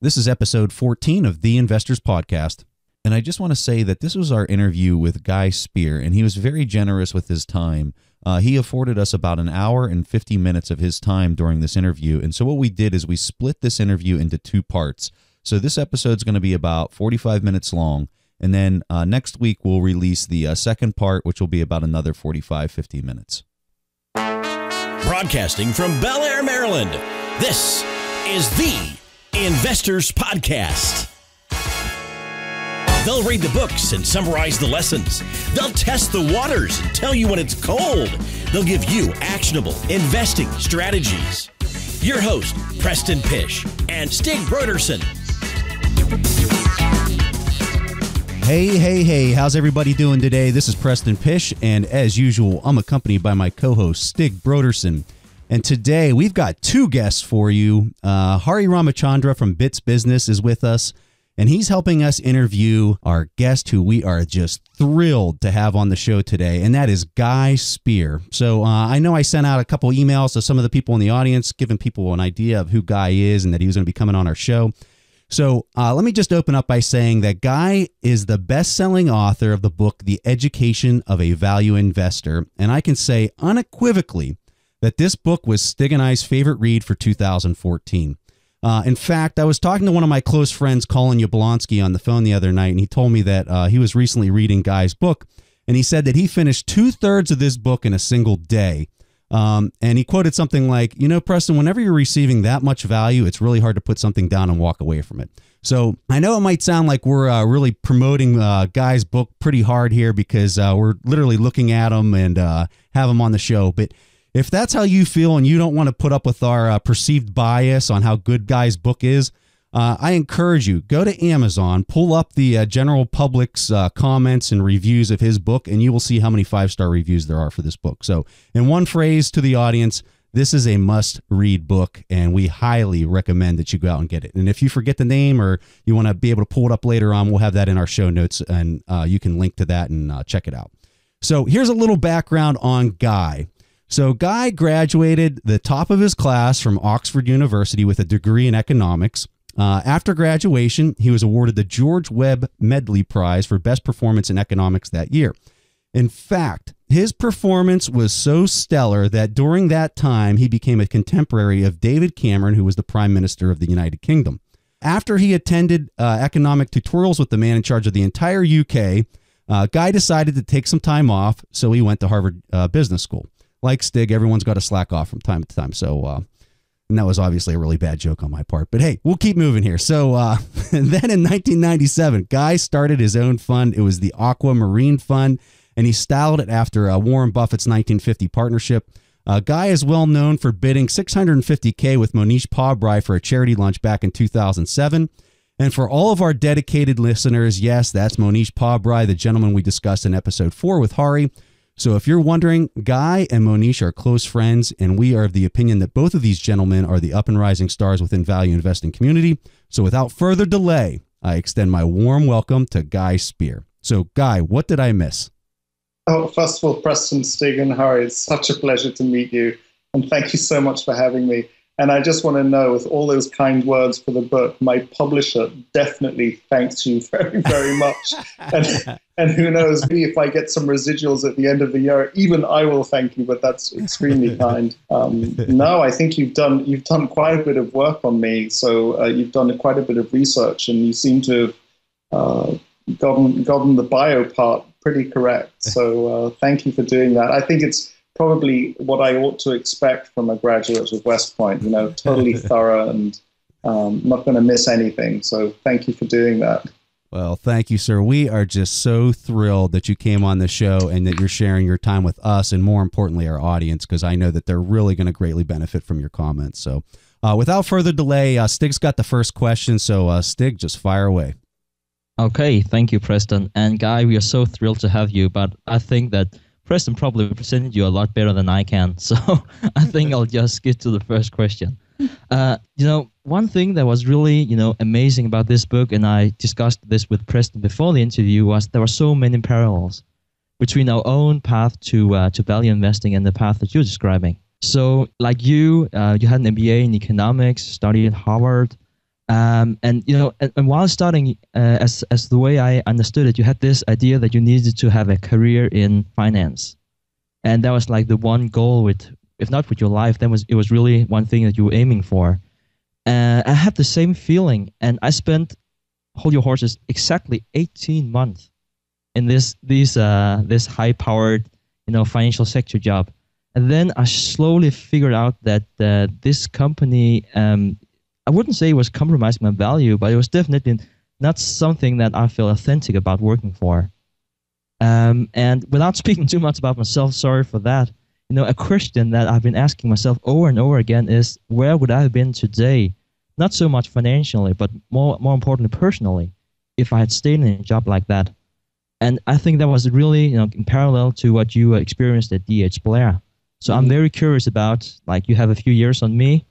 This is episode 14 of The Investors Podcast. And I just want to say that this was our interview with Guy Spier, and he was very generous with his time. He afforded us about an hour and 50 minutes of his time during this interview. And so what we did is we split this interview into two parts. So this episode is going to be about 45 minutes long. And then next week, we'll release the second part, which will be about another 45, 50 minutes. Broadcasting from Bel Air, Maryland, this is The Investors Podcast. They'll read the books and summarize the lessons. They'll test the waters and tell you when it's cold. They'll give you actionable investing strategies. Your host, Preston Pish and Stig Broderson. Hey, how's everybody doing today? This is Preston Pish, and as usual, I'm accompanied by my co-host, Stig Broderson. And today, we've got two guests for you. Hari Ramachandra from Bits Business is with us, and he's helping us interview our guest who we are just thrilled to have on the show today, and that is Guy Spier. So I know I sent out a couple emails to some of the people in the audience, giving people an idea of who Guy is and that he was going to be coming on our show. So let me just open up by saying that Guy is the best-selling author of the book, The Education of a Value Investor. And I can say unequivocally that this book was Stig and I's favorite read for 2014. In fact, I was talking to one of my close friends, Colin Yablonsky, on the phone the other night, and he told me that he was recently reading Guy's book, and he said that he finished 2/3 of this book in a single day. And he quoted something like, you know, Preston, whenever you're receiving that much value, it's really hard to put something down and walk away from it. So I know it might sound like we're really promoting Guy's book pretty hard here because we're literally looking at him and have him on the show. But if that's how you feel and you don't want to put up with our perceived bias on how good Guy's book is, I encourage you, go to Amazon, pull up the general public's comments and reviews of his book, and you will see how many 5-star reviews there are for this book. So in one phrase to the audience, this is a must-read book, and we highly recommend that you go out and get it. And if you forget the name or you want to be able to pull it up later on, we'll have that in our show notes, and you can link to that and check it out. So here's a little background on Guy. So Guy graduated the top of his class from Oxford University with a degree in economics. After graduation, he was awarded the George Webb Medley Prize for Best Performance in Economics that year. In fact, his performance was so stellar that during that time, he became a contemporary of David Cameron, who was the Prime Minister of the United Kingdom. After he attended economic tutorials with the man in charge of the entire UK, Guy decided to take some time off, so he went to Harvard Business School. Like Stig, everyone's got to slack off from time to time, so... And that was obviously a really bad joke on my part. But hey, we'll keep moving here. So and then in 1997, Guy started his own fund. It was the Aquamarine Fund, and he styled it after Warren Buffett's 1950 partnership. Guy is well known for bidding $650K with Mohnish Pabrai for a charity lunch back in 2007. And for all of our dedicated listeners, yes, that's Mohnish Pabrai, the gentleman we discussed in episode 4 with Hari. So if you're wondering, Guy and Mohnish are close friends, and we are of the opinion that both of these gentlemen are the up and rising stars within value investing community. So without further delay, I extend my warm welcome to Guy Spier. So Guy, what did I miss? Oh, first of all, Preston, Stig, and Hari, it's such a pleasure to meet you, and thank you so much for having me. And I just want to know, with all those kind words for the book, my publisher definitely thanks you very, very much. And who knows, maybe if I get some residuals at the end of the year, even I will thank you, but that's extremely kind. No, I think you've done quite a bit of work on me. So you've done quite a bit of research, and you seem to have gotten the bio part pretty correct. So thank you for doing that. I think it's probably what I ought to expect from a graduate of West Point, totally thorough and not going to miss anything. So thank you for doing that. Well, thank you, sir. We are just so thrilled that you came on the show and that you're sharing your time with us and, more importantly, our audience, because I know that they're really going to greatly benefit from your comments. So without further delay, Stig's got the first question. So Stig, just fire away. Okay, thank you, Preston. And Guy, we are so thrilled to have you, but I think that Preston probably presented you a lot better than I can. So I think I'll just get to the first question. One thing that was really, amazing about this book, and I discussed this with Preston before the interview, was there were so many parallels between our own path to value investing and the path that you're describing. So like you had an MBA in economics, studied at Harvard, And while studying, as the way I understood it, you had this idea that you needed to have a career in finance, and that was like the one goal with, if not with your life, then it was really one thing that you were aiming for. I had the same feeling, and I spent, hold your horses, exactly 18 months in this high-powered, financial sector job, and then I slowly figured out that this company, I wouldn't say it was compromising my value, but it was definitely not something that I feel authentic about working for. And without speaking too much about myself, sorry for that. A question that I've been asking myself over and over again is, where would I have been today? Not so much financially, but more importantly, personally, if I had stayed in a job like that. And I think that was really, in parallel to what you experienced at DH Blair. So I'm very curious about, like, you have a few years on me.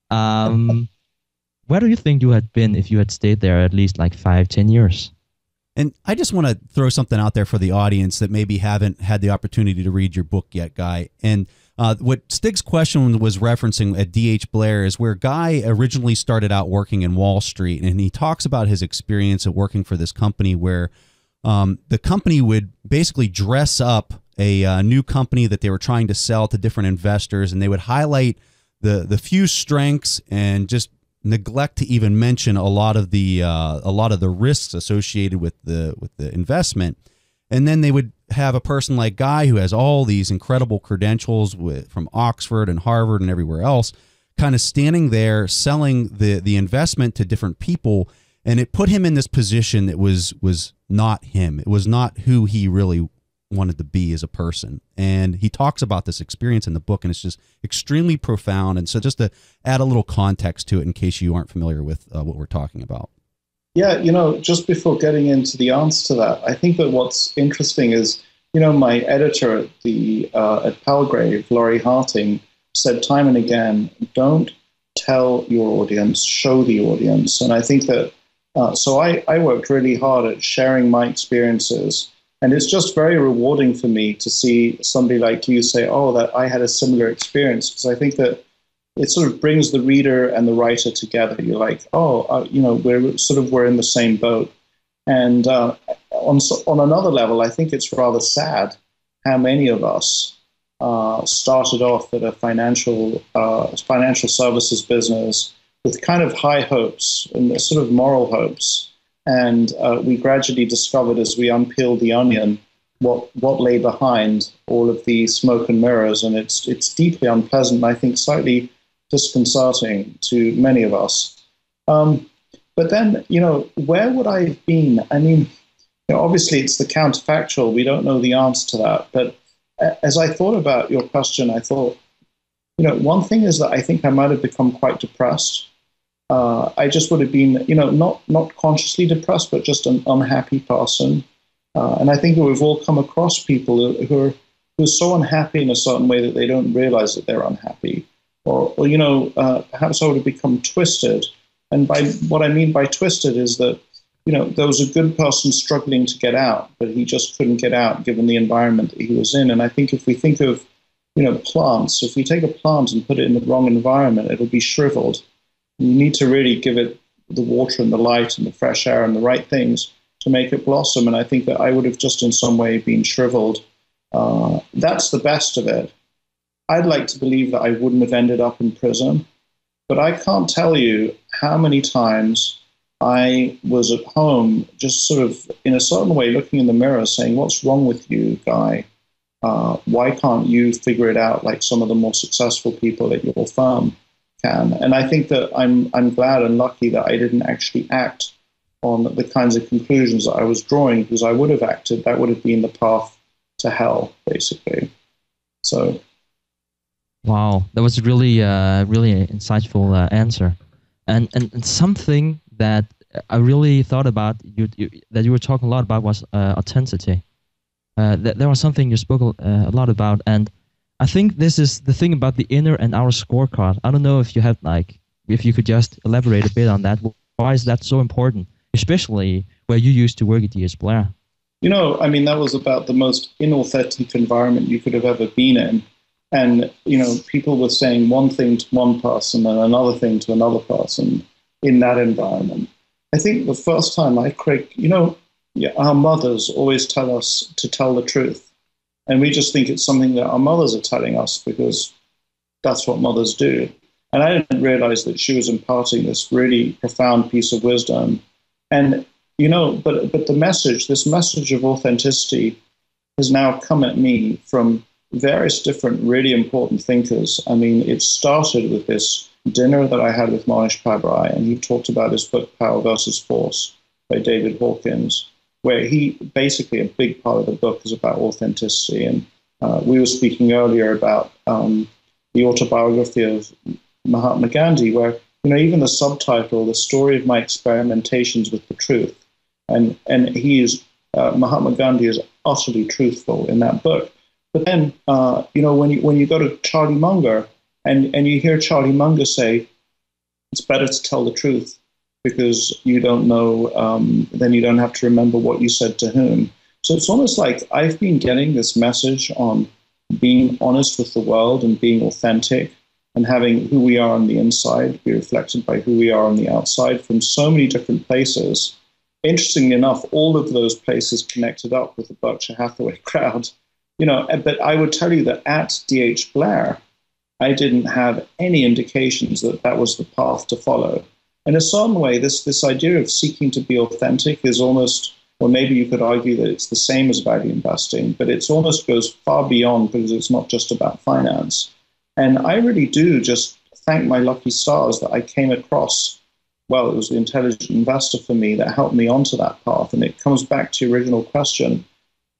Where do you think you had been if you had stayed there at least like 5-10 years? And I just want to throw something out there for the audience that maybe haven't had the opportunity to read your book yet, Guy. And what Stig's question was referencing at DH Blair is where Guy originally started out working in Wall Street, and he talks about his experience of working for this company where the company would basically dress up a new company that they were trying to sell to different investors, and they would highlight the few strengths and just neglect to even mention a lot of the risks associated with the investment. And then they would have a person like Guy, who has all these incredible credentials from Oxford and Harvard and everywhere else, kind of standing there selling the investment to different people. And it put him in this position that was not him. It was not who he really wanted to be as a person. And he talks about this experience in the book, and it's just extremely profound. And so just to add a little context to it in case you aren't familiar with what we're talking about. Yeah, just before getting into the answer to that, I think that what's interesting is, my editor at Palgrave, Laurie Harting, said time and again, don't tell your audience, show the audience. And I think that, so I worked really hard at sharing my experiences. And it's just very rewarding for me to see somebody like you say, oh, that I had a similar experience, because I think that it sort of brings the reader and the writer together. You're like, we're in the same boat. And on another level, I think it's rather sad how many of us started off at a financial services business with kind of high hopes and sort of moral hopes. And we gradually discovered, as we unpeeled the onion, what lay behind all of the smoke and mirrors. And it's deeply unpleasant, and I think slightly disconcerting to many of us. But then, where would I have been? I mean, obviously it's the counterfactual. We don't know the answer to that. But as I thought about your question, I thought, one thing is that I think I might have become quite depressed. I just would have been, not consciously depressed, but just an unhappy person. And I think that we've all come across people who are so unhappy in a certain way that they don't realize that they're unhappy. Or perhaps I would have become twisted. And by what I mean by twisted is that, there was a good person struggling to get out, but he just couldn't get out given the environment that he was in. And I think if we think of, plants, if we take a plant and put it in the wrong environment, it'll be shriveled. You need to really give it the water and the light and the fresh air and the right things to make it blossom. And I think that I would have just in some way been shriveled. That's the best of it. I'd like to believe that I wouldn't have ended up in prison, but I can't tell you how many times I was at home just sort of in a certain way looking in the mirror saying, what's wrong with you, Guy? Why can't you figure it out like some of the more successful people at your firm can? And I think that I'm glad and lucky that I didn't actually act on the kinds of conclusions that I was drawing, because I would have acted, that would have been the path to hell, basically. So. Wow, that was really, really insightful answer, and something that I really thought about that you were talking a lot about was authenticity. There was something you spoke a lot about, and I think this is the thing about the inner and outer scorecard. I don't know if you have if you could just elaborate a bit on that. Why is that so important, especially where you used to work at DH Blair? That was about the most inauthentic environment you could have ever been in. And, people were saying one thing to one person and another thing to another person in that environment. I think the first time our mothers always tell us to tell the truth. And we just think it's something that our mothers are telling us because that's what mothers do. And I didn't realize that she was imparting this really profound piece of wisdom. And, but this message of authenticity has now come at me from various different really important thinkers. I mean, it started with this dinner that I had with Mohnish Pabrai, and he talked about his book, Power versus Force, by David Hawkins, where he basically, a big part of the book is about authenticity. And we were speaking earlier about the autobiography of Mahatma Gandhi, where, even the subtitle, The Story of My Experimentations with the Truth. And Mahatma Gandhi is utterly truthful in that book. But then, when you go to Charlie Munger and you hear Charlie Munger say, it's better to tell the truth because you don't know, then you don't have to remember what you said to whom. So it's almost like I've been getting this message on being honest with the world and being authentic and having who we are on the inside be reflected by who we are on the outside from so many different places. Interestingly enough, all of those places connected up with the Berkshire Hathaway crowd. But I would tell you that at D.H. Blair, I didn't have any indications that that was the path to follow. In a certain way, this idea of seeking to be authentic is almost, or maybe you could argue that it's the same as value investing, but it almost goes far beyond because it's not just about finance. And I really do just thank my lucky stars that I came across, it was the intelligent investor for me that helped me onto that path. And it comes back to your original question.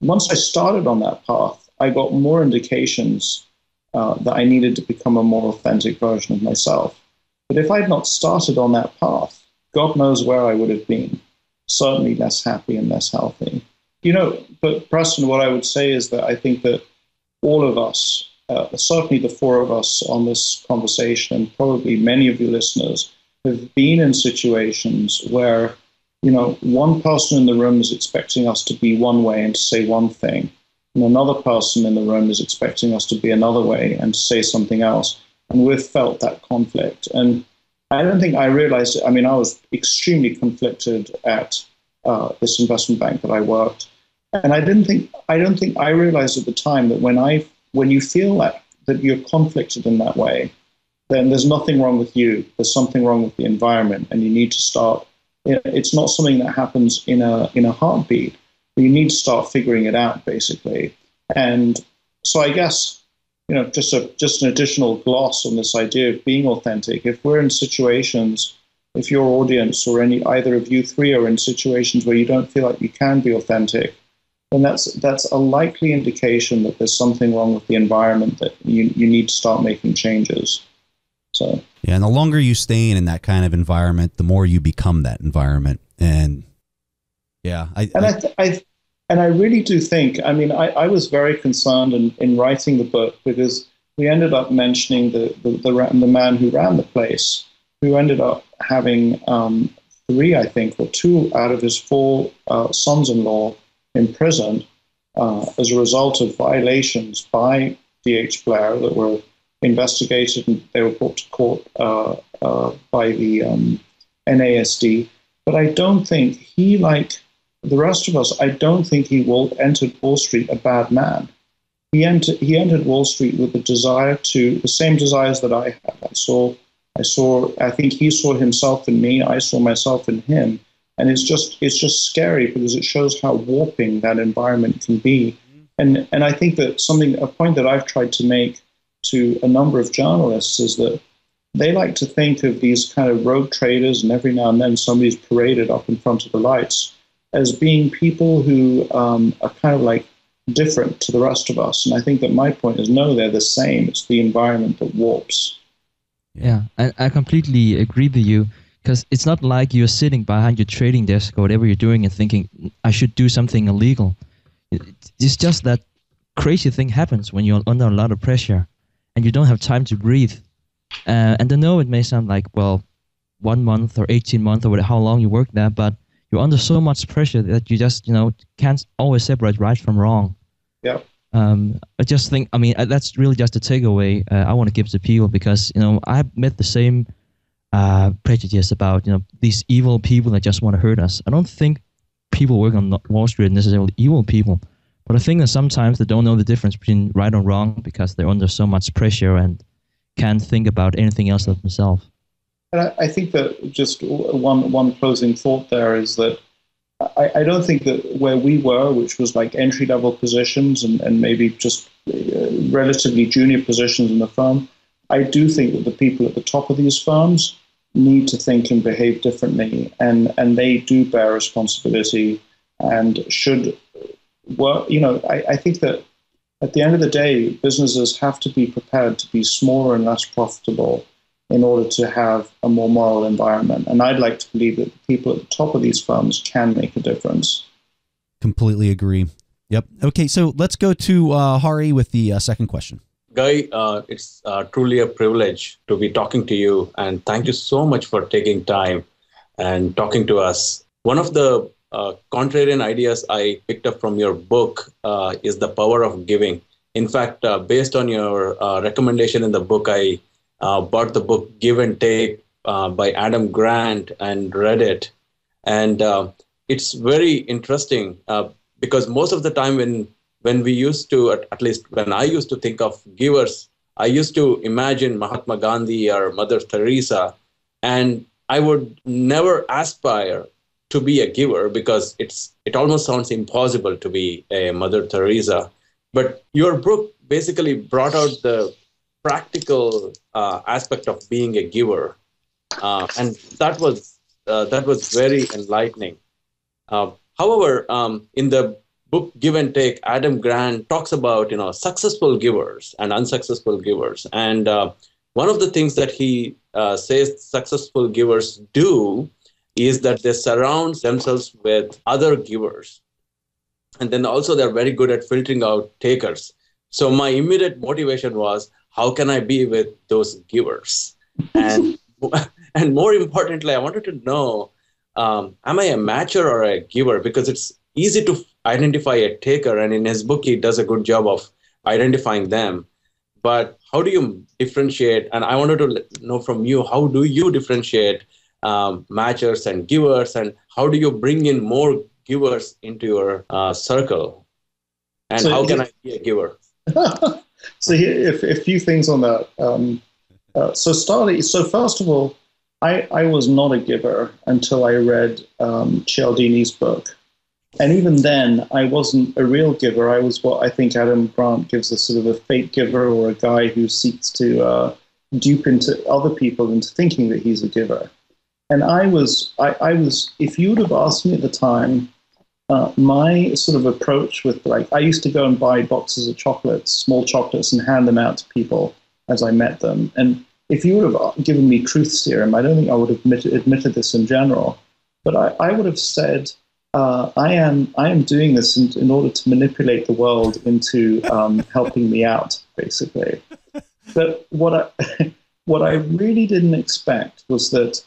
Once I started on that path, I got more indications that I needed to become a more authentic version of myself. But if I had not started on that path, God knows where I would have been. Certainly less happy and less healthy. But Preston, what I would say is that I think that all of us, certainly the four of us on this conversation, and probably many of your listeners, have been in situations where, one person in the room is expecting us to be one way and to say one thing, and another person in the room is expecting us to be another way and to say something else. And we've felt that conflict. And I don't think I realized it. I mean, I was extremely conflicted at this investment bank that I worked. And I don't think I realized at the time that when you feel that you're conflicted in that way, then there's nothing wrong with you. There's something wrong with the environment, and you need to start. It's not something that happens in a heartbeat. You need to start figuring it out, basically. And so I guess, just an additional gloss on this idea of being authentic. If we're in situations, if your audience or either of you three are in situations where you don't feel like you can be authentic, then that's a likely indication that there's something wrong with the environment, that you need to start making changes. So yeah, and the longer you stay in that kind of environment, the more you become that environment. And yeah, I really do think, I was very concerned in writing the book because we ended up mentioning the man who ran the place, who ended up having 3, I think, or 2 out of his 4 sons-in-law imprisoned as a result of violations by D.H. Blair that were investigated, and they were brought to court by the NASD. But I don't think he, like the rest of us, I don't think he entered Wall Street a bad man. He entered Wall Street with the same desires that I had. I think he saw himself in me, I saw myself in him. And it's just scary because it shows how warping that environment can be. And I think that a point that I've tried to make to a number of journalists is that they like to think of these kind of rogue traders, and every now and then somebody's paraded up in front of the lights, as being people who are kind of like different to the rest of us. And I think that my point is, no, they're the same. It's the environment that warps. Yeah, I completely agree with you, because it's not like you're sitting behind your trading desk or whatever you're doing and thinking, I should do something illegal. It's just that crazy thing happens when you're under a lot of pressure and you don't have time to breathe. And I know it may sound like, 1 month or 18 months or how long you work there, but you're under so much pressure that you just, can't always separate right from wrong. Yeah. I just think, that's really just a takeaway I want to give to people, because, I've met the same prejudice about these evil people that just want to hurt us. I don't think people working on Wall Street are necessarily evil people, but I think that sometimes they don't know the difference between right and wrong because they're under so much pressure and can't think about anything else than themselves. And I think that just one closing thought there is that I don't think that where we were, which was like entry-level positions and maybe just relatively junior positions in the firm, I do think that the people at the top of these firms need to think and behave differently, and they do bear responsibility and should work. I think that at the end of the day, businesses have to be prepared to be smaller and less profitable in order to have a more moral environment. And I'd like to believe that the people at the top of these firms can make a difference. Completely agree. Yep. Okay, so let's go to Hari with the second question. Guy, it's truly a privilege to be talking to you, and thank you so much for taking time and talking to us. One of the contrarian ideas I picked up from your book is the power of giving. In fact, based on your recommendation in the book, I bought the book Give and Take by Adam Grant and read it. And it's very interesting because most of the time when we used to, at least when I used to think of givers, I used to imagine Mahatma Gandhi or Mother Teresa, and I would never aspire to be a giver because it almost sounds impossible to be a Mother Teresa. But your book basically brought out the practical aspect of being a giver, and that was very enlightening. However, in the book Give and Take, Adam Grant talks about successful givers and unsuccessful givers, and one of the things that he says successful givers do is that they surround themselves with other givers, and then also they're very good at filtering out takers. So my immediate motivation was, how can I be with those givers? And more importantly, I wanted to know, am I a matcher or a giver? Because it's easy to identify a taker, and in his book, he does a good job of identifying them. But how do you differentiate? And I wanted to know from you, how do you differentiate matchers and givers, and how do you bring in more givers into your circle? And so how can I be a giver? So here, a few things on that. So first of all, I was not a giver until I read Cialdini's book. And even then, I wasn't a real giver. I was what I think Adam Grant gives a sort of a fake giver, or a guy who seeks to dupe into other people into thinking that he's a giver. And I was, if you would have asked me at the time, my sort of approach with, like, I used to go and buy boxes of chocolates, small chocolates, and hand them out to people as I met them. And if you would have given me truth serum, I don't think I would have admitted this in general, but I would have said, I am doing this in order to manipulate the world into helping me out, basically. But what I really didn't expect was that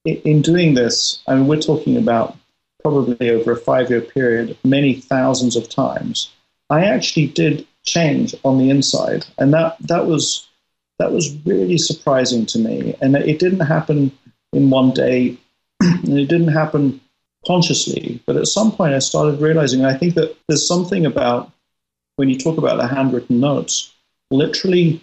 in doing this, I mean, we're talking about probably over a 5-year period, many thousands of times, I actually did change on the inside, and that was really surprising to me. And it didn't happen in one day, and it didn't happen consciously. But at some point, I started realizing, and I think that there's something about when you talk about the handwritten notes, literally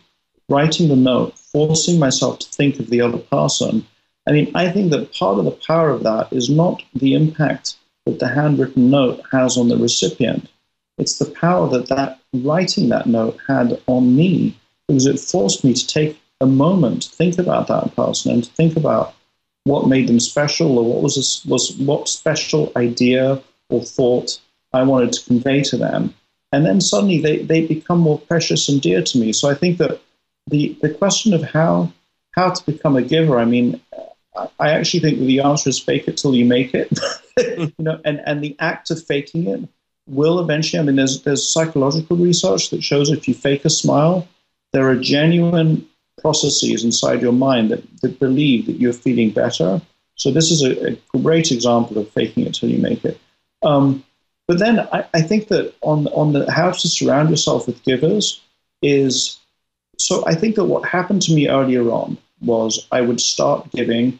writing the note, forcing myself to think of the other person. I mean, I think that part of the power of that is not the impact that the handwritten note has on the recipient. It's the power that writing that note had on me, because it forced me to take a moment to think about that person and to think about what made them special, or what special idea or thought I wanted to convey to them. And then suddenly they become more precious and dear to me. So I think that the question of how to become a giver, I mean, I actually think that the answer is fake it till you make it. And the act of faking it will eventually, I mean, there's psychological research that shows if you fake a smile, there are genuine processes inside your mind that believe that you're feeling better. So this is a great example of faking it till you make it. But then I think that on the how to surround yourself with givers is, so I think that what happened to me earlier on was I would start giving,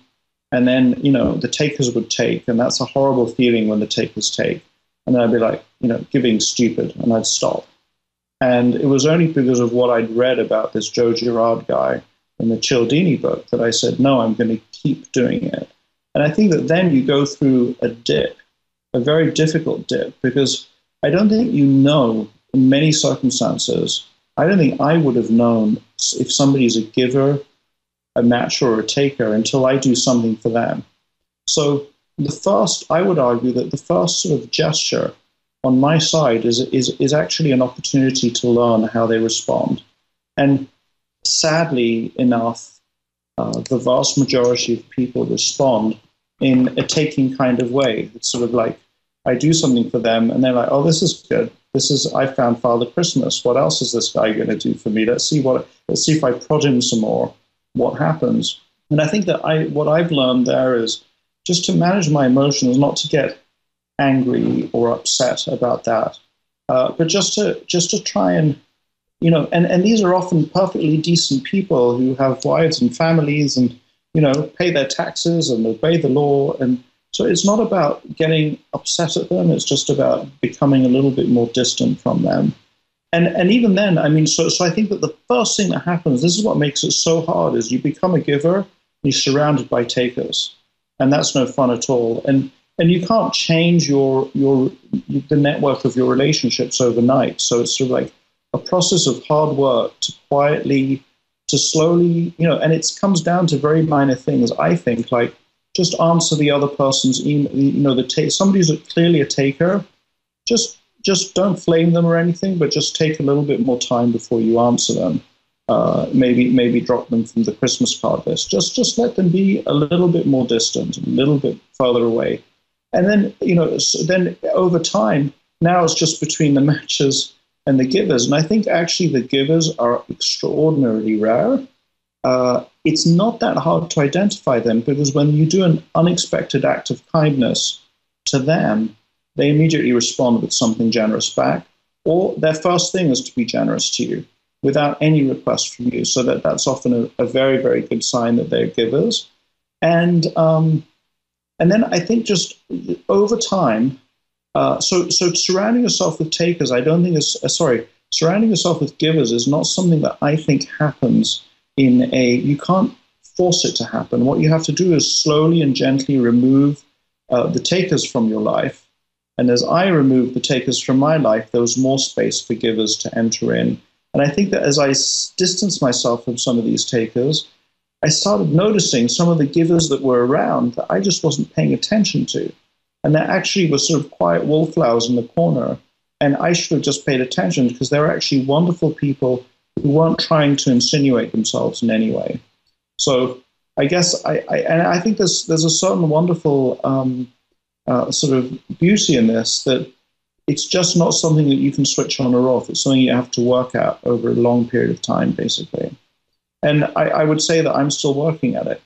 and then, the takers would take, and that's a horrible feeling when the takers take. And then I'd be like, giving stupid, and I'd stop. And it was only because of what I'd read about this Joe Girard guy in the Cialdini book that I said, no, I'm going to keep doing it. And I think that then you go through a dip, a very difficult dip, because I don't think in many circumstances, I don't think I would have known if somebody's a giver, a matcher, or a taker until I do something for them. So I would argue that the first sort of gesture on my side is actually an opportunity to learn how they respond. And sadly enough, the vast majority of people respond in a taking kind of way. It's sort of like, I do something for them, and they're like, oh, this is good. I found Father Christmas. What else is this guy going to do for me? Let's see if I prod him some more, what happens. And I think that what I've learned there is just to manage my emotions, not to get angry or upset about that, but just to try and, and these are often perfectly decent people who have wives and families and, pay their taxes and obey the law. And so it's not about getting upset at them. It's just about becoming a little bit more distant from them. And even then, so I think that the first thing that happens, this is what makes it so hard, is you become a giver, and you're surrounded by takers. And that's no fun at all. And you can't change the network of your relationships overnight. So it's sort of like a process of hard work to quietly, to slowly, and it comes down to very minor things, I think, like just answer the other person's email, somebody who's clearly a taker, just don't flame them or anything, but just take a little bit more time before you answer them. Maybe drop them from the Christmas card list. Just let them be a little bit more distant, a little bit further away. And then, then over time, now it's just between the matchers and the givers. And I think actually the givers are extraordinarily rare. It's not that hard to identify them, because when you do an unexpected act of kindness to them, they immediately respond with something generous back, or their first thing is to be generous to you without any request from you. So that's often a very, very good sign that they're givers. And then I think just over time, so surrounding yourself with takers, I don't think surrounding yourself with givers is not something that I think happens you can't force it to happen. What you have to do is slowly and gently remove the takers from your life. And as I remove the takers from my life, there was more space for givers to enter in. And I think that as I distance myself from some of these takers, I started noticing some of the givers that were around that I just wasn't paying attention to. And that actually were sort of quiet wallflowers in the corner. And I should have just paid attention, because they were actually wonderful people who weren't trying to insinuate themselves in any way. So I guess I think there's a certain wonderful sort of beauty in this, that it's just not something that you can switch on or off. It's something you have to work at over a long period of time, basically. And I would say that I'm still working at it.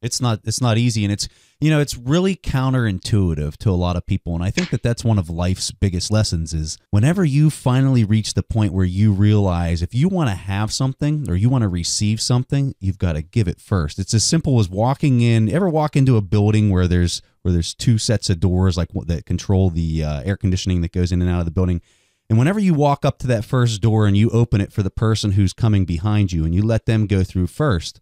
It's not easy, and it's really counterintuitive to a lot of people. And I think that that's one of life's biggest lessons, is whenever you finally reach the point where you realize if you want to have something or you want to receive something, you've got to give it first. It's as simple as walking in. Ever walk into a building where there's two sets of doors like that control the air conditioning that goes in and out of the building? And whenever you walk up to that first door and you open it for the person who's coming behind you and you let them go through first,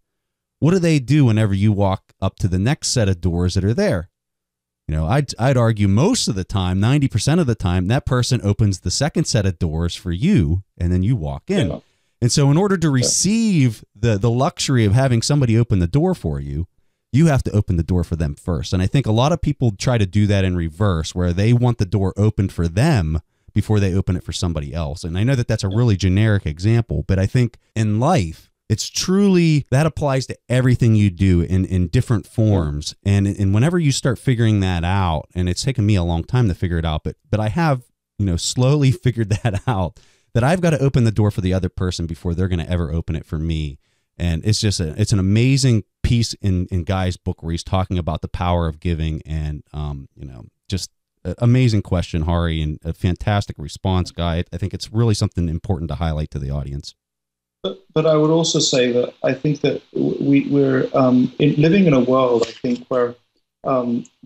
what do they do whenever you walk up to the next set of doors that are there? I'd argue most of the time, 90% of the time, that person opens the second set of doors for you, and then you walk in. Yeah. And so in order to receive the luxury of having somebody open the door for you, you have to open the door for them first. And I think a lot of people try to do that in reverse, where they want the door opened for them before they open it for somebody else. And I know that that's a really generic example, but I think in life, it's truly, that applies to everything you do in different forms. And whenever you start figuring that out, and it's taken me a long time to figure it out, but I have, slowly figured that out, that I've got to open the door for the other person before they're going to ever open it for me. And it's just it's an amazing piece in Guy's book where he's talking about the power of giving, and just an amazing question, Hari, and a fantastic response, Guy. I think it's really something important to highlight to the audience. But I would also say that I think that we're living in a world, I think, where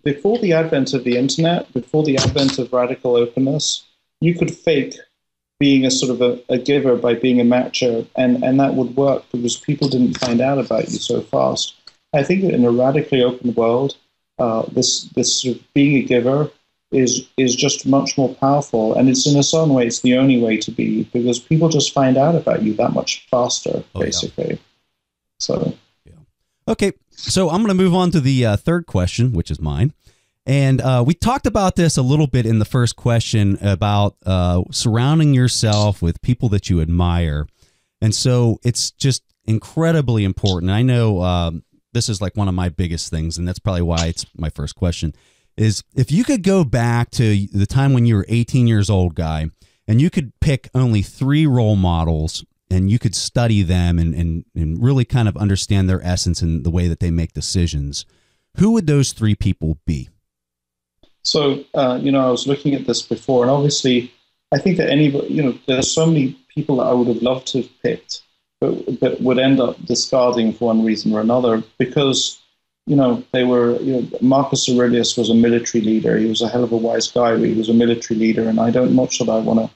before the advent of the internet, before the advent of radical openness, you could fake being a sort of a giver by being a matcher, and that would work because people didn't find out about you so fast. I think that in a radically open world, this sort of being a giver is just much more powerful, and it's in some way it's the only way to be, because people just find out about you that much faster, basically. Yeah. So, yeah. Okay, so I'm going to move on to the third question, which is mine, and we talked about this a little bit in the first question about surrounding yourself with people that you admire, and so it's just incredibly important. I know this is like one of my biggest things, and that's probably why it's my first question. Is if you could go back to the time when you were 18 years old, Guy, and you could pick only 3 role models and you could study them and really kind of understand their essence and the way that they make decisions, who would those 3 people be? So, I was looking at this before, and obviously I think that anybody, there's so many people that I would have loved to have picked, but would end up discarding for one reason or another, because they were, Marcus Aurelius was a military leader. He was a hell of a wise guy, but he was a military leader, and I don't much that I want to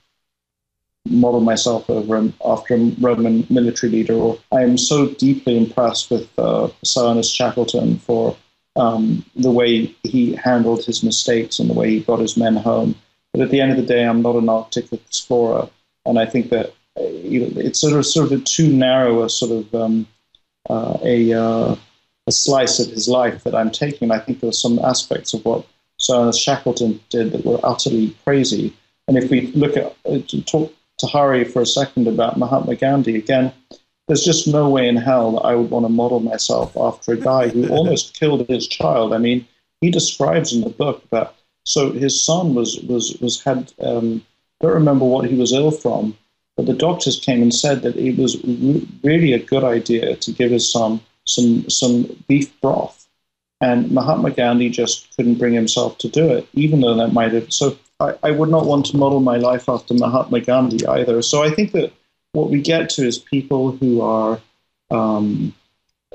model myself after a Roman military leader. Or I am so deeply impressed with Sir Ernest Shackleton for the way he handled his mistakes and the way he got his men home. But at the end of the day, I'm not an Arctic explorer, and I think that it's sort of too narrow a sort of a slice of his life that I'm taking. I think there are some aspects of what Sir Ernest Shackleton did that were utterly crazy. And if we look at talk to Hari for a second about Mahatma Gandhi, again, there's just no way in hell that I would want to model myself after a guy who almost killed his child. I mean, he describes in the book that, so his son had don't remember what he was ill from, but the doctors came and said that it was really a good idea to give his son some beef broth, and Mahatma Gandhi just couldn't bring himself to do it, even though that might have. So I would not want to model my life after Mahatma Gandhi either. So I think that what we get to is people who are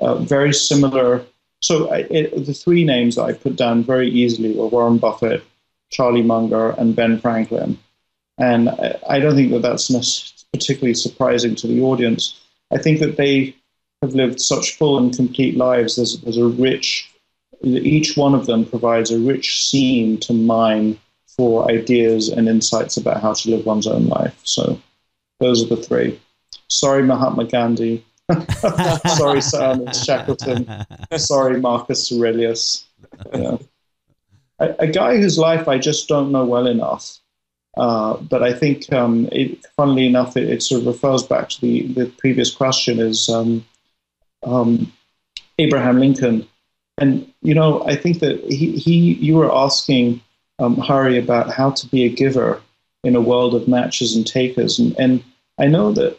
very similar. So the 3 names that I put down very easily were Warren Buffett, Charlie Munger, and Ben Franklin, and I don't think that that's particularly surprising to the audience. I think that they have lived such full and complete lives. There's a rich, each one of them provides a rich seam to mine for ideas and insights about how to live one's own life. So those are the 3. Sorry, Mahatma Gandhi. Sorry, Sir Ernest Shackleton. Sorry, Marcus Aurelius. A guy whose life I just don't know well enough. But I think, funnily enough, it sort of refers back to the previous question, is Abraham Lincoln. And, I think that you were asking Hari about how to be a giver in a world of matchers and takers. And I know that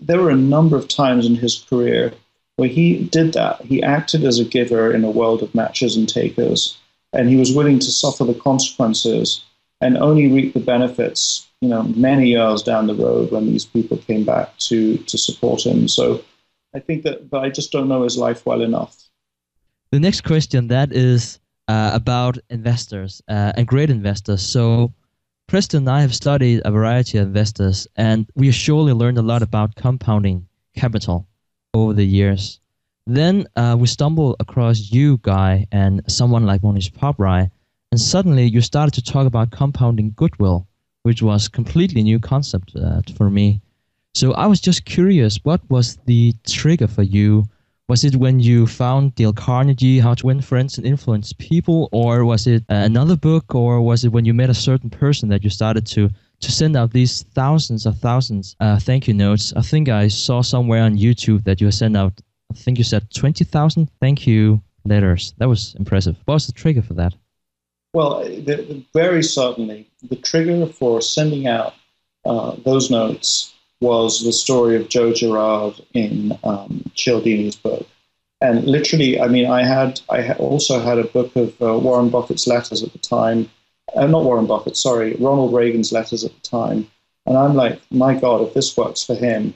there were a number of times in his career where he did that. He acted as a giver in a world of matchers and takers, and he was willing to suffer the consequences and only reap the benefits, many years down the road when these people came back to support him. So I think that, but I just don't know his life well enough. The next question, that is about investors and great investors. So Preston and I have studied a variety of investors, and we surely learned a lot about compounding capital over the years. Then we stumbled across you, Guy, and someone like Mohnish Pabrai, and suddenly you started to talk about compounding goodwill, which was a completely new concept for me. So I was just curious, what was the trigger for you? Was it when you found Dale Carnegie, How to Win Friends and Influence People, or was it another book, or was it when you met a certain person that you started to send out these thousands thank you notes? I think I saw somewhere on YouTube that you sent out, I think you said 20,000 thank you letters. That was impressive. What was the trigger for that? Well, very certainly. The trigger for sending out those notes was the story of Joe Girard in Cialdini's book. And literally, I mean, I also had a book of Warren Buffett's letters at the time. Not Warren Buffett, sorry, Ronald Reagan's letters at the time. And I'm like, my God, if this works for him,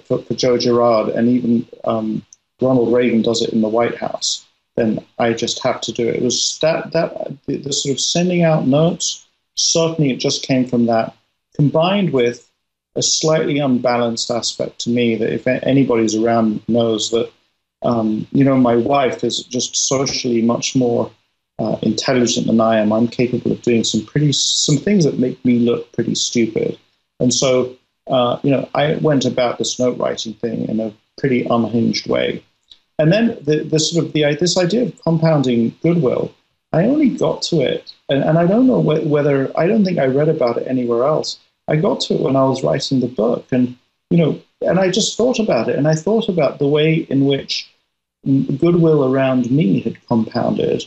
for Joe Girard, and even Ronald Reagan does it in the White House, then I just have to do it. It was the sort of sending out notes. Certainly, it just came from that, combined with a slightly unbalanced aspect to me that if anybody's around knows that, my wife is just socially much more intelligent than I am. I'm capable of doing some things that make me look pretty stupid. And so, I went about this note writing thing in a pretty unhinged way. And then this idea of compounding goodwill, I only got to it, and I don't know whether, I don't think I read about it anywhere else. I got to it when I was writing the book, and I just thought about it, and I thought about the way in which goodwill around me had compounded,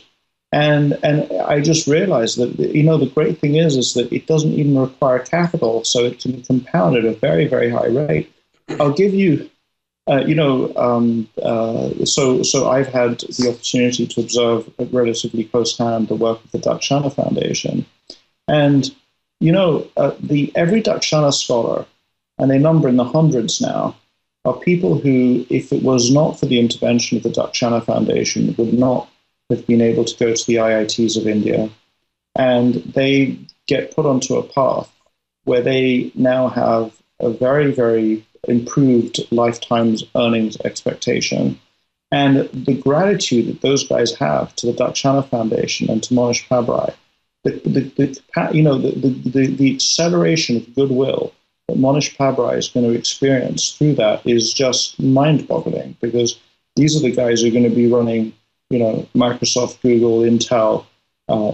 and I just realized that the great thing is that it doesn't even require capital, so it can compound at a very, very high rate. I'll give you, so I've had the opportunity to observe at relatively close hand the work of the Dakshana Foundation, and every Dakshana scholar, and they number in the hundreds now, are people who, if it was not for the intervention of the Dakshana Foundation, would not have been able to go to the IITs of India. And they get put onto a path where they now have a very, very improved lifetime's earnings expectation. And the gratitude that those guys have to the Dakshana Foundation and to Mohnish Pabrai, the acceleration of goodwill that Mohnish Pabrai is going to experience through that is just mind-boggling, because these are the guys who are going to be running, Microsoft, Google, Intel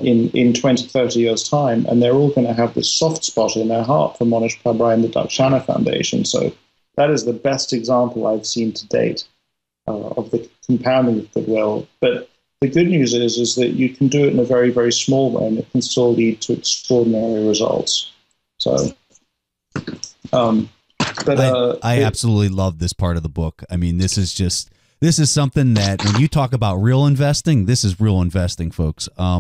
in 20, 30 years' time, and they're all going to have this soft spot in their heart for Mohnish Pabrai and the Dakshana Foundation. So that is the best example I've seen to date of the compounding of goodwill. But the good news is that you can do it in a very, very small way, and it can still lead to extraordinary results. So, I absolutely love this part of the book. I mean, this is something that when you talk about real investing, this is real investing, folks. I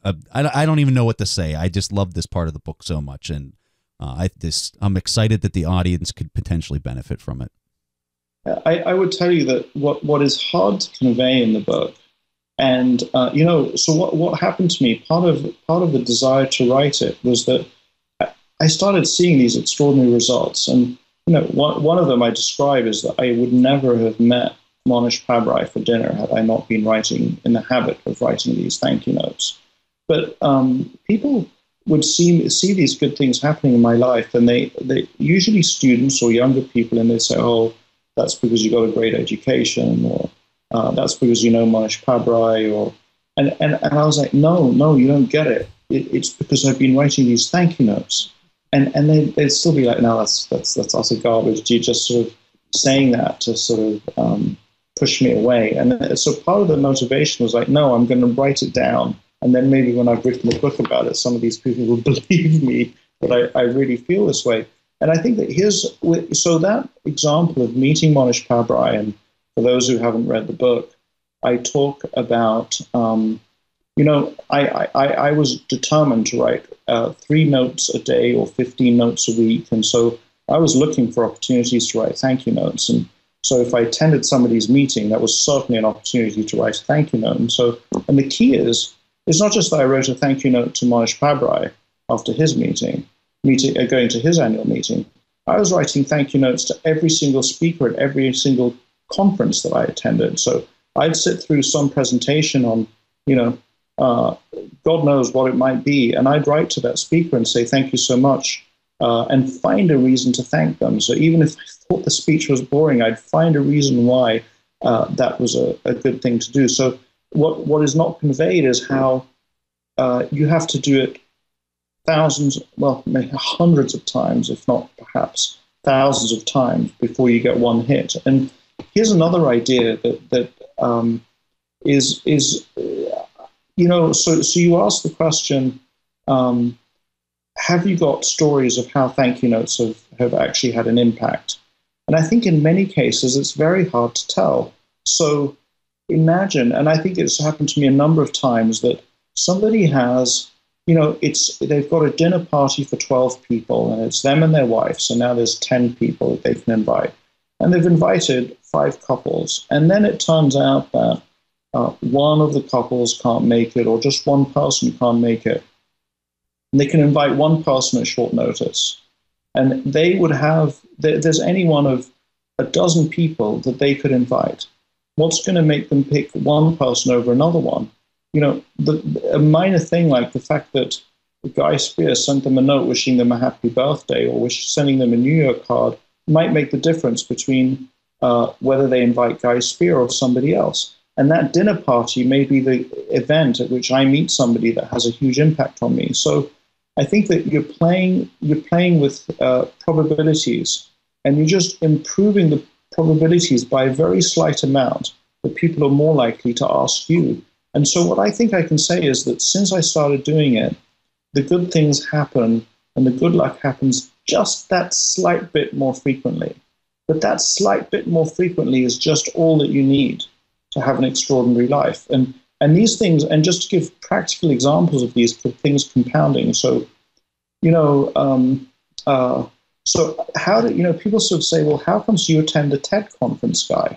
don't even know what to say. I just love this part of the book so much, and I'm excited that the audience could potentially benefit from it. I would tell you that what is hard to convey in the book, and so what happened to me, part of the desire to write it was that I started seeing these extraordinary results, and one of them I describe is that I would never have met Mohnish Pabrai for dinner had I not been in the habit of writing these thank you notes. But people would see these good things happening in my life, and they usually students or younger people, and they say, "Oh, that's because you got a great education," or "That's because you know Mohnish Pabrai," and I was like, "No, you don't get it. It's because I've been writing these thank you notes," and they'd still be like, "No, that's utter garbage. You're just sort of saying that to sort of push me away." And so part of the motivation was like, "No, I'm going to write it down. And then maybe when I've written a book about it, some of these people will believe me that I really feel this way." And I think that so that example of meeting Mohnish Pabrai, and for those who haven't read the book, I talk about, I was determined to write 3 notes a day or 15 notes a week. And so I was looking for opportunities to write thank you notes. And so if I attended somebody's meeting, that was certainly an opportunity to write a thank you note. And the key is, it's not just that I wrote a thank you note to Mohnish Pabrai after his going to his annual meeting. I was writing thank you notes to every single speaker at every single conference that I attended. So I'd sit through some presentation on, God knows what it might be, and I'd write to that speaker and say, "Thank you so much," and find a reason to thank them. So even if I thought the speech was boring, I'd find a reason why that was a good thing to do. So what is not conveyed is how you have to do it thousands, well, maybe hundreds of times, if not perhaps thousands of times before you get one hit. And here's another idea that is so you ask the question, have you got stories of how thank you notes have actually had an impact? And I think in many cases it's very hard to tell. So imagine, and I think it's happened to me a number of times, that somebody has, they've got a dinner party for 12 people, and it's them and their wife. So now there's 10 people that they can invite. And they've invited 5 couples. And then it turns out that one of the couples can't make it, or just one person can't make it. And they can invite one person at short notice. And they would have, there's any one of a dozen people that they could invite. What's going to make them pick one person over another one? A minor thing like the fact that Guy Spier sent them a note wishing them a happy birthday, or sending them a New Year card, might make the difference between whether they invite Guy Spier or somebody else. And that dinner party may be the event at which I meet somebody that has a huge impact on me. So I think that you're playing with probabilities, and you're just improving the probabilities by a very slight amount that people are more likely to ask you. And so what I think I can say is that since I started doing it, the good things happen and the good luck happens just that slight bit more frequently. But that slight bit more frequently is just all that you need to have an extraordinary life. And these things, and just to give practical examples of these things compounding. So, so how do, people sort of say, well, how comes you attend a TED conference, Guy?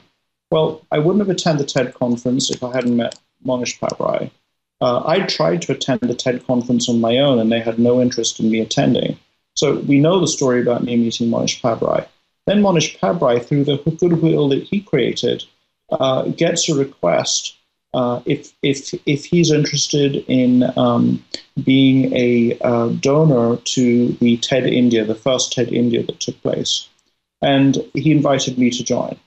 Well, I wouldn't have attended the TED conference if I hadn't met Mohnish Pabrai. I tried to attend a TED conference on my own, and they had no interest in me attending. So we know the story about me meeting Mohnish Pabrai. Then Mohnish Pabrai, through the goodwill that he created, gets a request if he's interested in being a donor to the TED India, the first TED India that took place. And he invited me to join.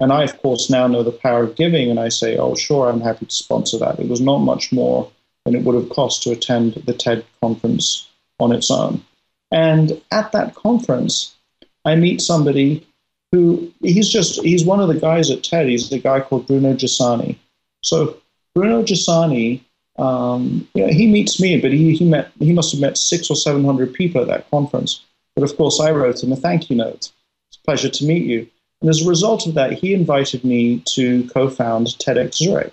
And I, of course, now know the power of giving, and I say, oh, sure, I'm happy to sponsor that. It was not much more than it would have cost to attend the TED conference on its own. And at that conference, I meet somebody who, he's one of the guys at TED. He's a guy called Bruno Giussani. So Bruno Giussani, he meets me, but he must have met 600 or 700 people at that conference. But of course, I wrote him a thank you note. It's a pleasure to meet you. And as a result of that, he invited me to co-found TEDx Zurich.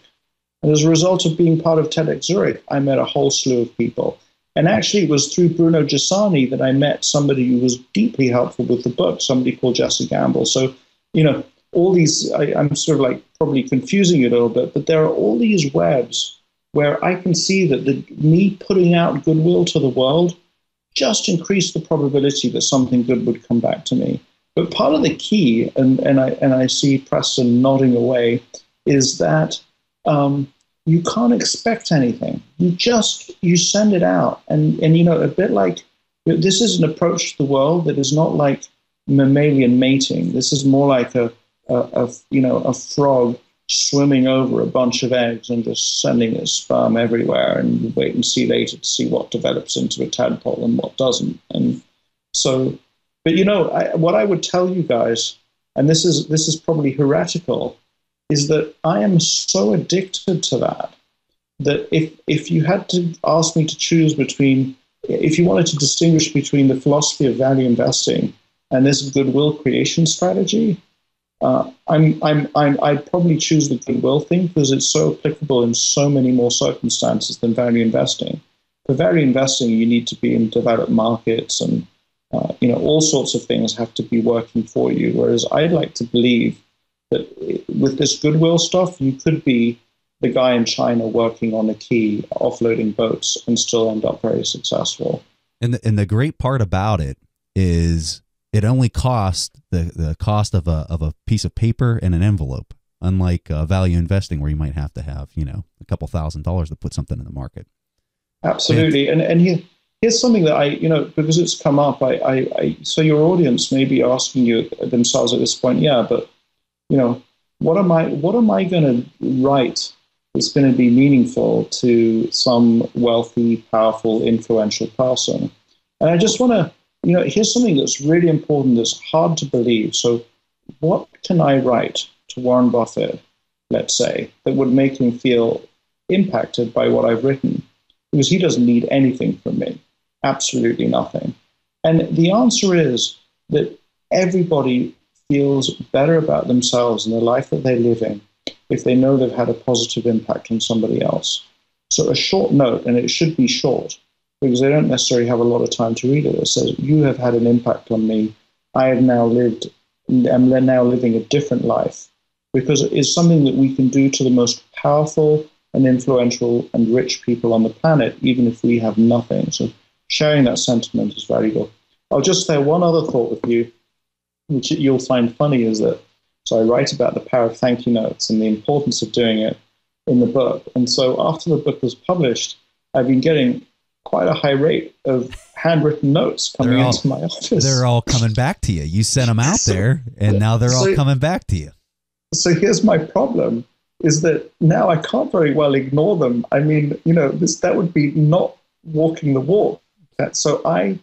And as a result of being part of TEDx Zurich, I met a whole slew of people. And actually, it was through Bruno Giussani that I met somebody who was deeply helpful with the book, somebody called Jesse Gamble. So, all these, I'm sort of like probably confusing it a little bit, but there are all these webs where I can see that me putting out goodwill to the world just increased the probability that something good would come back to me. But part of the key, and I see Preston nodding away, is that you can't expect anything. You send it out, and a bit like this is an approach to the world that is not like mammalian mating. This is more like a frog swimming over a bunch of eggs and just sending its sperm everywhere, and wait and see later to see what develops into a tadpole and what doesn't. And so. But what I would tell you guys, and this is probably heretical, is that I am so addicted to that if you had to ask me to choose between, if you wanted to distinguish between the philosophy of value investing and this goodwill creation strategy, I'd probably choose the goodwill thing because it's so applicable in so many more circumstances than value investing. For value investing, you need to be in developed markets, and all sorts of things have to be working for you. Whereas I'd like to believe that with this goodwill stuff, you could be the guy in China working on a quay, offloading boats, and still end up very successful. And the great part about it is it only costs the cost of a piece of paper and an envelope, unlike value investing where you might have to have, a couple $1,000s to put something in the market. Absolutely. And here's something that because it's come up, so your audience may be asking you themselves at this point, but what am I going to write that's going to be meaningful to some wealthy, powerful, influential person? And I just want to, here's something that's really important, that's hard to believe. So what can I write to Warren Buffett, let's say, that would make him feel impacted by what I've written? Because he doesn't need anything from me. Absolutely nothing. And the answer is that everybody feels better about themselves and the life that they're living if they know they've had a positive impact on somebody else. So a short note, and it should be short, because they don't necessarily have a lot of time to read it. It says, you have had an impact on me. I have now lived, am now living a different life, because it is something that we can do to the most powerful and influential and rich people on the planet, even if we have nothing. So sharing that sentiment is valuable. I'll just share one other thought with you, which you'll find funny, is that, so I write about the power of thank you notes and the importance of doing it in the book. And so after the book was published, I've been getting quite a high rate of handwritten notes coming into my office. They're all coming back to you. You sent them out there, and now they're all coming back to you. So here's my problem, is that now I can't very well ignore them. I mean, that would be not walking the walk. So I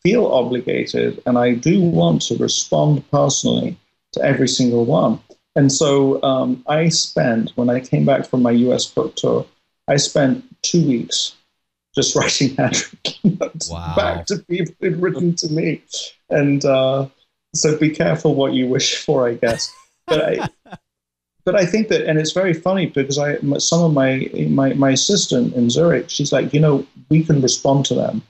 feel obligated, and I do want to respond personally to every single one. And so I spent, when I came back from my US book tour, I spent 2 weeks just writing handwritten notes back to people who'd written to me. And so be careful what you wish for, I guess. But I think that, and it's very funny because some of my assistant in Zurich, she's like, we can respond to them.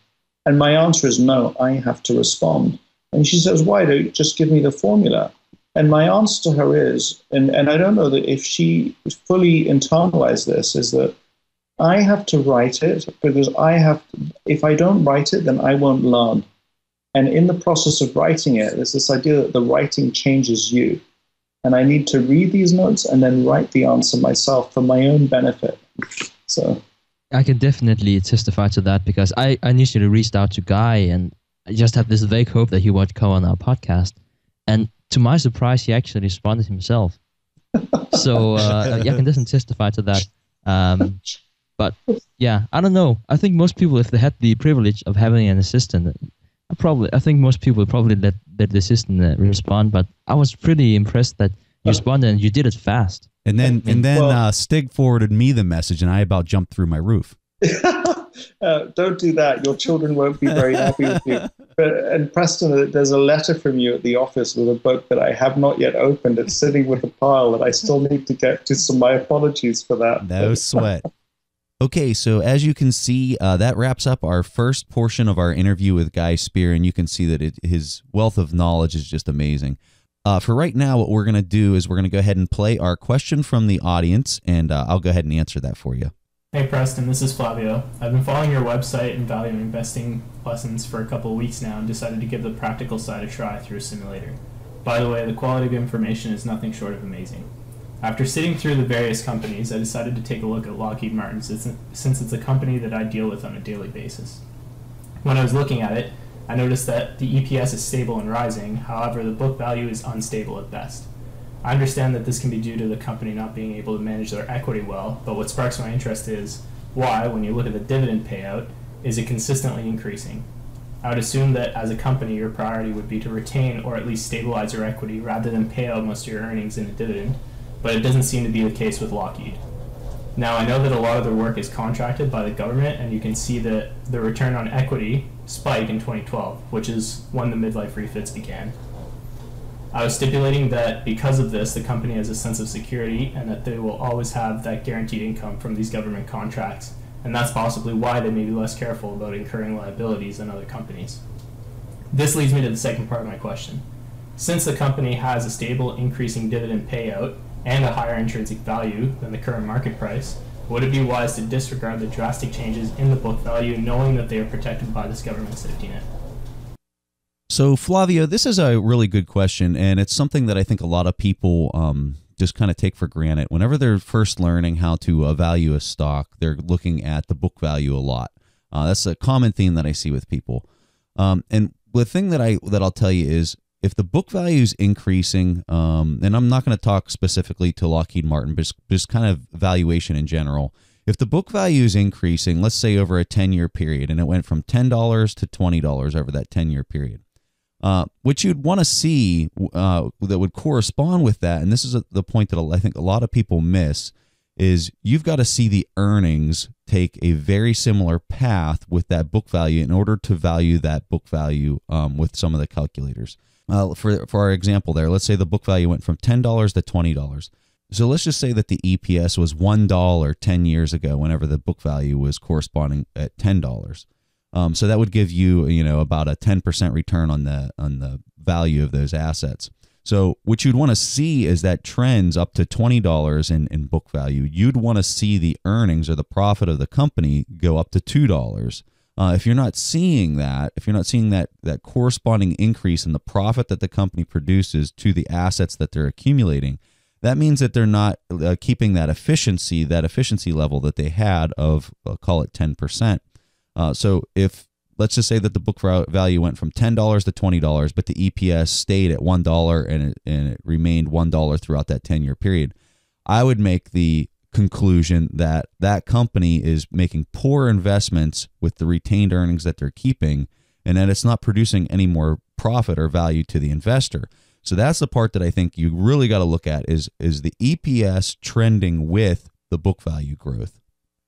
And my answer is no, I have to respond. And she says, why? Don't you just give me the formula? And my answer to her is, and I don't know that if she fully internalized this, is that I have to write it because if I don't write it, then I won't learn. And in the process of writing it, there's this idea that the writing changes you. And I need to read these notes and then write the answer myself for my own benefit. So I can definitely testify to that, because I initially reached out to Guy and I just had this vague hope that he would come on our podcast. And to my surprise, he actually responded himself. So I can definitely testify to that. But yeah, I don't know. I think most people, if they had the privilege of having an assistant, I think most people would probably let the assistant respond. But I was pretty impressed that you responded and you did it fast. And then Stig forwarded me the message, and I about jumped through my roof. Don't do that. Your children won't be very happy with you. And Preston, there's a letter from you at the office with a book that I have not yet opened. It's sitting with a pile that I still need to get to. So my apologies for that. No sweat. Okay, so as you can see, that wraps up our first portion of our interview with Guy Spier, and you can see that his wealth of knowledge is just amazing. For right now, what we're going to do is we're going to go ahead and play our question from the audience, and I'll go ahead and answer that for you. Hey Preston, this is Flavio. I've been following your website and value investing lessons for a couple of weeks now and decided to give the practical side a try through a simulator. By the way, the quality of information is nothing short of amazing. After sitting through the various companies, I decided to take a look at Lockheed Martin since it's a company that I deal with on a daily basis. When I was looking at it, I noticed that the EPS is stable and rising, however the book value is unstable at best. I understand that this can be due to the company not being able to manage their equity well, but what sparks my interest is why, when you look at the dividend payout, is it consistently increasing? I would assume that as a company your priority would be to retain or at least stabilize your equity rather than pay out most of your earnings in a dividend, but it doesn't seem to be the case with Lockheed. Now, I know that a lot of their work is contracted by the government, and you can see that the return on equity spike in 2012, which is when the midlife refits began. I was stipulating that because of this, the company has a sense of security and that they will always have that guaranteed income from these government contracts, and that's possibly why they may be less careful about incurring liabilities than other companies. This leads me to the second part of my question. Since the company has a stable, increasing dividend payout and a higher intrinsic value than the current market price, would it be wise to disregard the drastic changes in the book value knowing that they are protected by this government safety net? So, Flavio, this is a really good question, and it's something that I think a lot of people just kind of take for granted. Whenever they're first learning how to value a stock, they're looking at the book value a lot. That's a common theme that I see with people. And the thing that I'll tell you is, if the book value is increasing, and I'm not going to talk specifically to Lockheed Martin, but just kind of valuation in general, if the book value is increasing, let's say over a 10-year period, and it went from $10 to $20 over that 10-year period, what you'd want to see that would correspond with that, and this is the point that I think a lot of people miss, is you've got to see the earnings take a very similar path with that book value in order to value that book value with some of the calculators. For our example there, let's say the book value went from $10 to $20. So let's just say that the EPS was $1 10 years ago whenever the book value was corresponding at $10. So that would give you, about a 10% return on the value of those assets. So what you'd want to see is that trends up to $20 in book value. You'd want to see the earnings or the profit of the company go up to $2. If you're not seeing that, that corresponding increase in the profit that the company produces to the assets that they're accumulating, that means that they're not keeping that efficiency level that they had of, call it 10%. So if, let's just say that the book value went from $10 to $20, but the EPS stayed at $1 and it remained $1 throughout that 10-year period, I would make the conclusion that that company is making poor investments with the retained earnings that they're keeping, and that it's not producing any more profit or value to the investor. So that's the part that I think you really got to look at is the EPS trending with the book value growth.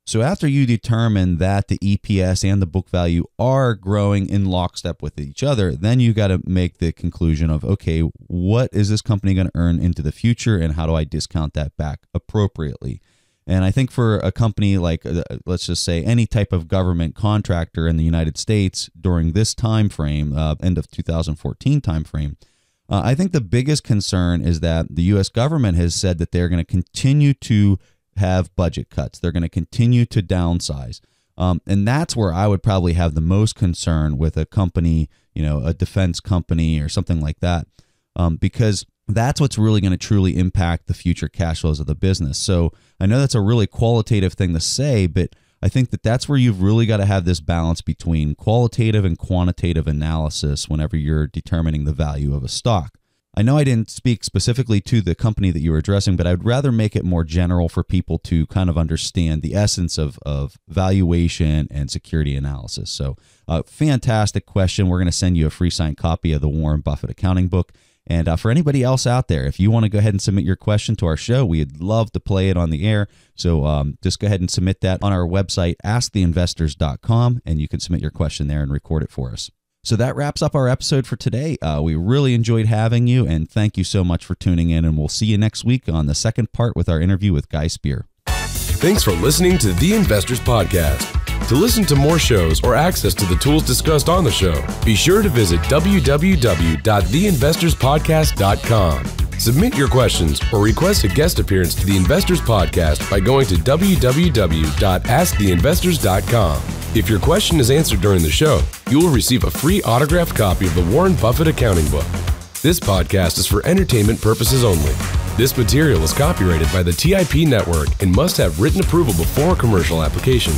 So after you determine that the EPS and the book value are growing in lockstep with each other, then you got to make the conclusion of, okay, what is this company going to earn into the future, and how do I discount that back appropriately? And I think for a company like, let's just say, any type of government contractor in the United States during this time frame, end of 2014 time frame, I think the biggest concern is that the U.S. government has said that they're going to continue to have budget cuts. They're going to continue to downsize. And that's where I would probably have the most concern with a company, a defense company or something like that, because that's what's really going to truly impact the future cash flows of the business. So I know that's a really qualitative thing to say, but I think that that's where you've really got to have this balance between qualitative and quantitative analysis whenever you're determining the value of a stock. I know I didn't speak specifically to the company that you were addressing, but I'd rather make it more general for people to kind of understand the essence of valuation and security analysis. So fantastic question. We're going to send you a free signed copy of the Warren Buffett accounting book. And for anybody else out there, if you want to go ahead and submit your question to our show, we'd love to play it on the air. So just go ahead and submit that on our website, asktheinvestors.com, and you can submit your question there and record it for us. So that wraps up our episode for today. We really enjoyed having you, and thank you so much for tuning in. And we'll see you next week on the second part with our interview with Guy Spier. Thanks for listening to The Investors Podcast. To listen to more shows or access to the tools discussed on the show, be sure to visit www.theinvestorspodcast.com. Submit your questions or request a guest appearance to The Investors Podcast by going to www.asktheinvestors.com. If your question is answered during the show, you will receive a free autographed copy of the Warren Buffett accounting book. This podcast is for entertainment purposes only. This material is copyrighted by the TIP Network and must have written approval before commercial application.